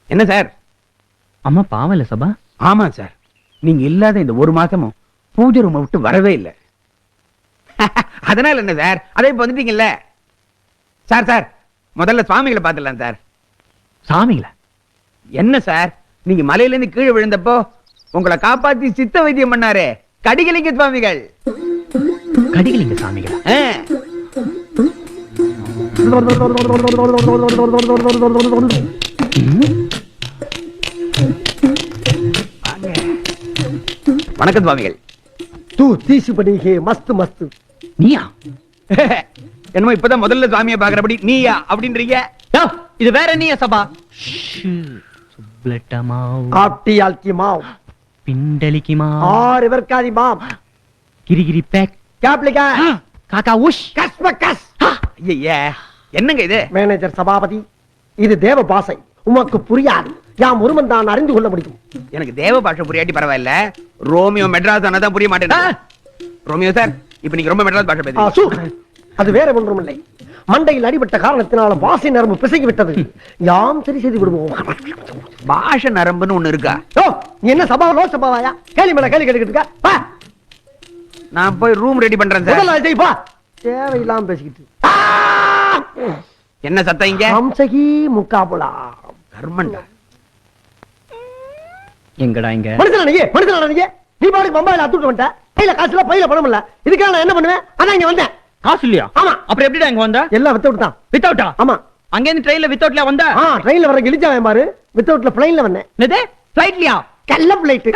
என்ன சார்? அம்மா பாவம் இல்ல சபா. ஆமா சார், நீங்க இல்லாத இந்த ஒரு மாசமும் பூஜை ரூமை விட்டு வரவே இல்லை. அதனால என்ன சார், அதே இப்ப வந்துட்டீங்கல்ல சார். சார் முதல்ல சுவாமிகளை பார்த்துடலாம் சார். சாமிங்களா? என்ன சார், நீங்க மலையில இருந்து கீழே விழுந்தப்போ உங்களை காப்பாத்தி சித்த வைத்தியம் பண்ணாரே கடிகலிங்க சுவாமிகள். கடிகலிங்க சாமிகளா? ஆ. வணக்கம் சுவாமிகள். तू 30 बनी है मस्त मस्त. நீயா? என்னமோ இப்பதான் முதல்ல சுவாமியை பாக்குறபடி நீயா அப்படின்றீங்க. இது வேற நீயா சபா? சுப்லட்டமாவ், आपटी आलकी माव, பிண்டலிக்கு மா, और इवर का दी माव, கிரிகிரி பேக், क्या लिखा है? காக்கா உஷ். कस कस. ஐயா என்னங்க இது? மேனேஜர் சபாபதி, இது தேவ பாசை, உமக்கு புரியாது. யாம் ஒருவன் தான் அறிந்து கொள்ள முடியும். எனக்கு தேவ பாஷை புரியாட்டி பரவாயில்ல, ரோமியோ மெட்ராஸ் ஆனதான் புரிய மாட்டேன். ரோமியோ சார், இப்ப நீங்க ரொம்ப மெட்ராஸ் பாஷை பேசுறீங்க. அது வேற ஒன்றும் இல்லை, மண்டையில் அடிபட்ட காரணத்தினால பாசை நரம்பு பிசகி விட்டது. யாம் சரி செய்து விடுவோம். பாஷை நரம்புன்னு ஒண்ணு இருக்கா? ஓ, நீ என்ன சபாவோ சபாவாயா? கேலி மேல கேலி கேட்டுக்கிட்டு இருக்க. வா, நான் போய் ரூம் ரெடி பண்றேன் சார். முதல்ல இதை வா. தேவையில்லாம பேசிக்கிட்டு. என்ன சத்தம் இங்க? ஹம்சகி முக்காபுலா. கர்மண்டா. எங்கடா இங்க? மனுஷனா நீ? நீ பாட்டுக்கு பம்பாயில அத்துட்டு வந்துட்ட. கையில காசு இல்ல, பையில பணம் இல்ல. இதுக்காக நான் என்ன பண்ணுவேன்? அதான் இங்க வந்தேன். காசு இல்லையா? ஆமா. அப்புறம் எப்படிடா இங்க வந்த? எல்லாம் வித்தவுட் தான். வித்தவுட்டா? ஆமா. அங்க இருந்து ட்ரெயின்ல வித்தவுட்ல வந்த? ட்ரெயின்ல வர கிழிச்சாவேன் பாரு. வித்தவுட்ல பிளைன்ல வந்தேன். என்னது? ஃளைட்லயா? கல்ல பிளைட்.